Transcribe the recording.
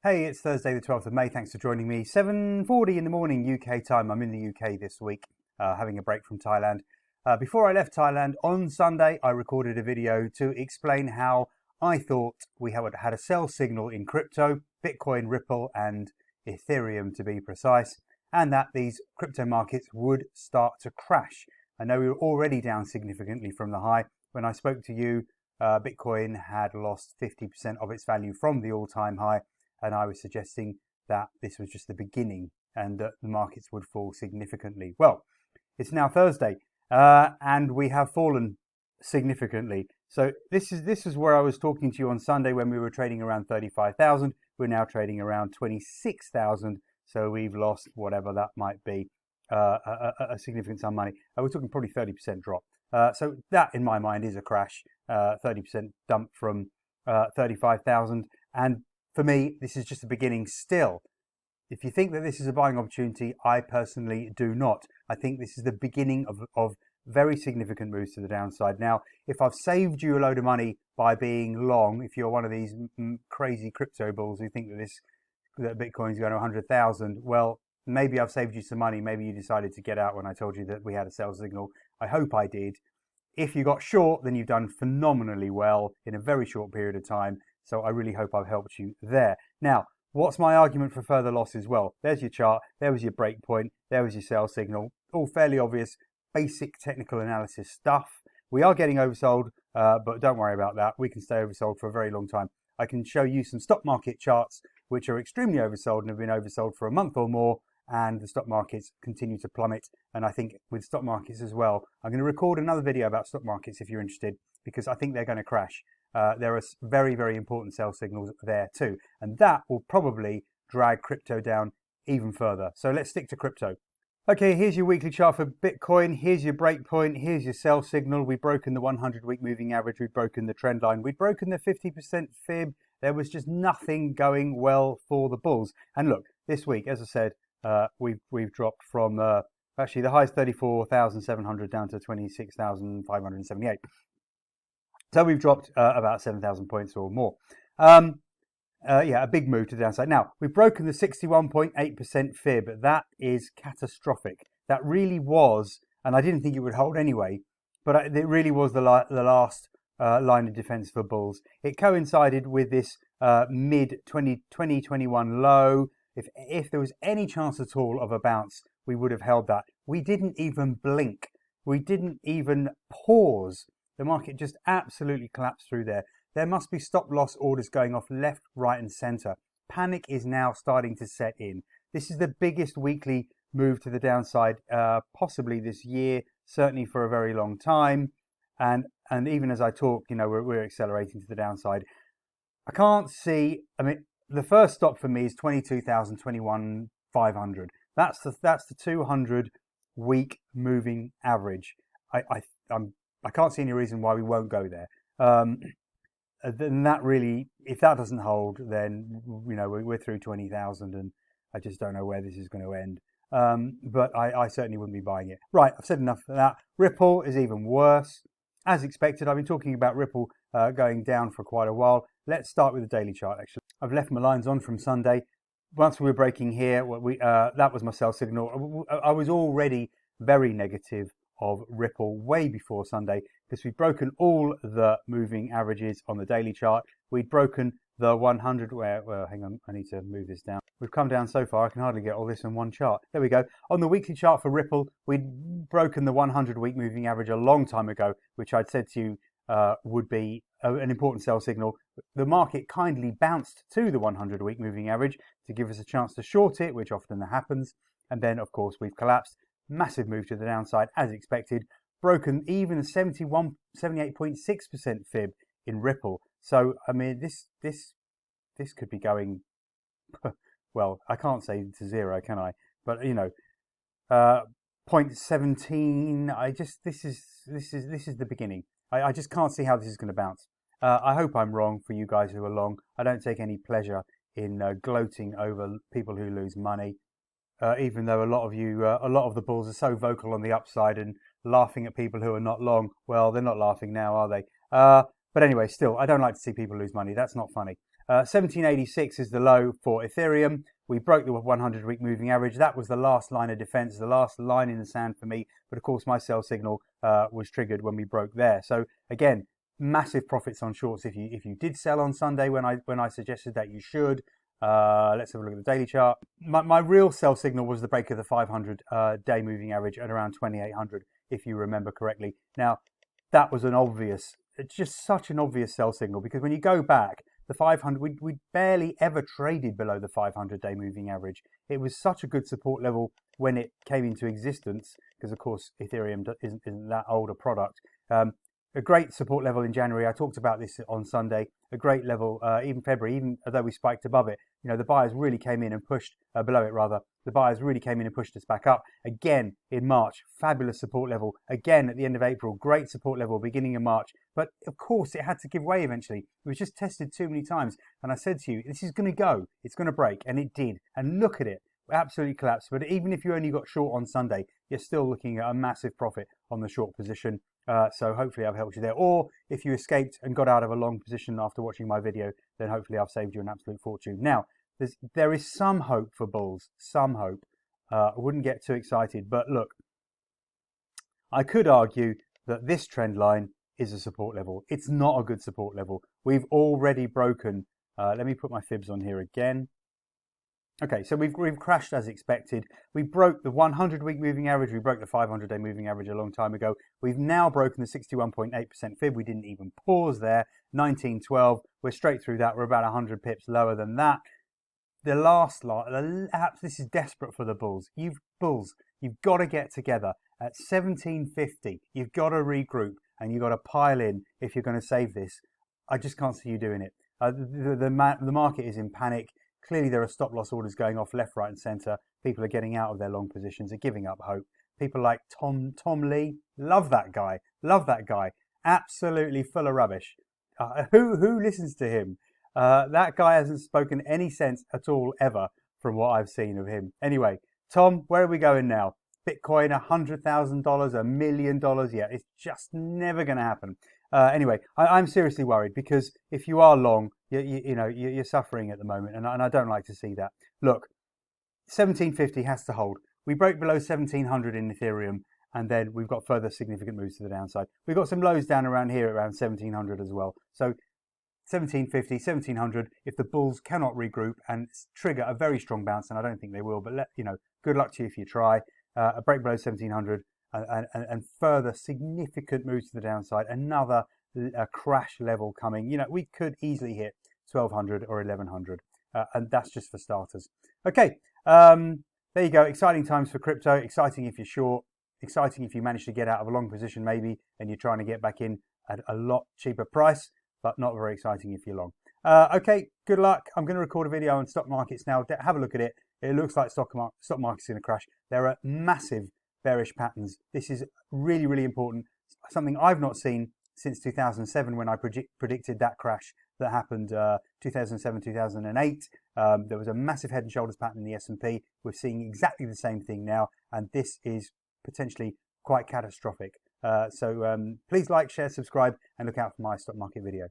Hey, it's Thursday the 12th of May. Thanks for joining me. 7:40 in the morning UK time. I'm in the UK this week, having a break from Thailand. Before I left Thailand on Sunday, I recorded a video to explain how I thought we had a sell signal in crypto, Bitcoin, Ripple and Ethereum to be precise, and that these crypto markets would start to crash. I know we were already down significantly from the high. When I spoke to you, Bitcoin had lost 50% of its value from the all-time high. And I was suggesting that this was just the beginning and that the markets would fall significantly. Well, it's now Thursday and we have fallen significantly. So this is where I was talking to you on Sunday when we were trading around 35,000. We're now trading around 26,000. So we've lost whatever that might be, a significant sum of money. We're talking probably 30% drop. So that in my mind is a crash, 30% dump from 35,000. And for me, this is just the beginning still. If you think that this is a buying opportunity, I personally do not. I think this is the beginning of very significant moves to the downside. Now, if I've saved you a load of money by being long, if you're one of these crazy crypto bulls who think that Bitcoin's going to 100,000, well, maybe I've saved you some money. Maybe you decided to get out when I told you that we had a sell signal. I hope I did. If you got short, then you've done phenomenally well in a very short period of time. So I really hope I've helped you there. Now, what's my argument for further losses? Well, there's your chart. There was your break point. There was your sell signal. All fairly obvious, basic technical analysis stuff. We are getting oversold, but don't worry about that. We can stay oversold for a very long time. I can show you some stock market charts which are extremely oversold and have been oversold for a month or more, and the stock markets continue to plummet. And I think with stock markets as well, I'm going to record another video about stock markets if you're interested, because I think they're going to crash. There are very, very important sell signals there too. And that will probably drag crypto down even further. So let's stick to crypto. Okay, here's your weekly chart for Bitcoin. Here's your break point. Here's your sell signal. We've broken the 100-week moving average. We've broken the trend line. We've broken the 50% fib. There was just nothing going well for the bulls. And look, this week, as I said, we've dropped from actually the high is 34,700 down to 26,578. So we've dropped about 7,000 points or more. Yeah, a big move to the downside. Now, we've broken the 61.8% fib. That is catastrophic. That really was, and I didn't think it would hold anyway, but it really was the last line of defense for bulls. It coincided with this mid-2021 low. If there was any chance at all of a bounce, we would have held that. We didn't even blink. We didn't even pause. The market just absolutely collapsed through there. There must be stop loss orders going off left, right and center. Panic is now starting to set in. This is the biggest weekly move to the downside, possibly this year, certainly for a very long time. And even as I talk, you know, we're accelerating to the downside. I can't see, I mean, the first stop for me is 22,000, 21,500. That's the 200-week moving average. I can't see any reason why we won't go there. Then that really, if that doesn't hold, then you know we're through 20,000, and I just don't know where this is going to end. But I certainly wouldn't be buying it. Right, I've said enough of that. Ripple is even worse, as expected. I've been talking about Ripple going down for quite a while. Let's start with the daily chart. Actually, I've left my lines on from Sunday. Once we were breaking here, that was my sell signal. I was already very negative of Ripple way before Sunday, because we've broken all the moving averages on the daily chart. We'd broken the 100, well, hang on, I need to move this down. We've come down so far, I can hardly get all this in one chart. There we go. On the weekly chart for Ripple, we'd broken the 100-week moving average a long time ago, which I'd said to you would be an important sell signal. The market kindly bounced to the 100-week moving average to give us a chance to short it, which often happens. And then, of course, we've collapsed. Massive move to the downside, as expected. Broken even a 78.6% fib in Ripple. So, I mean, this could be going, well, I can't say to zero, can I? But, you know, 0.17, this is the beginning. I just can't see how this is going to bounce. I hope I'm wrong for you guys who are long. I don't take any pleasure in gloating over people who lose money. Even though a lot of the bulls are so vocal on the upside and laughing at people who are not long. Well, they're not laughing now, are they? But anyway, still, I don't like to see people lose money. That's not funny. 1786 is the low for Ethereum. We broke the 100-week moving average. That was the last line of defense, the last line in the sand for me. But of course, my sell signal was triggered when we broke there. So again, massive profits on shorts if you did sell on Sunday when I suggested that you should. Let's have a look at the daily chart. My real sell signal was the break of the 500-day moving average at around 2,800, if you remember correctly. Now, that was it's just such an obvious sell signal, because when you go back, the 500, we barely ever traded below the 500-day moving average. It was such a good support level when it came into existence, because of course Ethereum isn't that old a product. A great support level in January. I talked about this on Sunday. A great level, even February, even though we spiked above it. You know, the buyers really came in and pushed, below it rather. The buyers really came in and pushed us back up. Again, in March, fabulous support level. Again, at the end of April, great support level, beginning of March. But of course, it had to give way eventually. It was just tested too many times. And I said to you, this is going to go. It's going to break. And it did. And look at it. Absolutely collapsed. But even if you only got short on Sunday, you're still looking at a massive profit on the short position. So hopefully I've helped you there. Or if you escaped and got out of a long position after watching my video, then hopefully I've saved you an absolute fortune. Now, there is some hope for bulls, some hope. I wouldn't get too excited, but look, I could argue that this trend line is a support level. It's not a good support level. We've already broken, let me put my fibs on here again. Okay, so we've crashed as expected. We broke the 100-week moving average. We broke the 500-day moving average a long time ago. We've now broken the 61.8% fib. We didn't even pause there. 1912. We're straight through that. We're about 100 pips lower than that. The last lot, this is desperate for the bulls. You've got to get together at 1750. You've got to regroup and you've got to pile in if you're going to save this. I just can't see you doing it. The market is in panic. Clearly, there are stop-loss orders going off left, right, and centre. People are getting out of their long positions, are giving up hope. People like Tom Lee, love that guy. Absolutely full of rubbish. Who listens to him? That guy hasn't spoken any sense at all ever from what I've seen of him. Anyway, Tom, where are we going now? Bitcoin, $100,000, $1 million? Yeah, it's just never going to happen. Anyway, I'm seriously worried, because if you are long, you're suffering at the moment, and I don't like to see that. Look, 1750 has to hold. We broke below 1700 in Ethereum, and then we've got further significant moves to the downside. We've got some lows down around here, around 1700 as well. So 1750, 1700, if the bulls cannot regroup and trigger a very strong bounce, and I don't think they will, but good luck to you if you try, a break below 1700, and further significant moves to the downside, another crash level coming. We could easily hit 1200 or 1100, and that's just for starters. Okay, there you go. Exciting times for crypto. Exciting if you're short. Exciting if you manage to get out of a long position maybe, and you're trying to get back in at a lot cheaper price, but not very exciting if you're long. Okay, good luck. I'm going to record a video on stock markets now. Have a look at it. It looks like stock market's going to crash. There are massive bearish patterns. This is really, really important. Something I've not seen since 2007, when I predicted that crash that happened 2007, 2008. There was a massive head and shoulders pattern in the S&P. We're seeing exactly the same thing now, and this is potentially quite catastrophic. So please like, share, subscribe, and look out for my stock market video.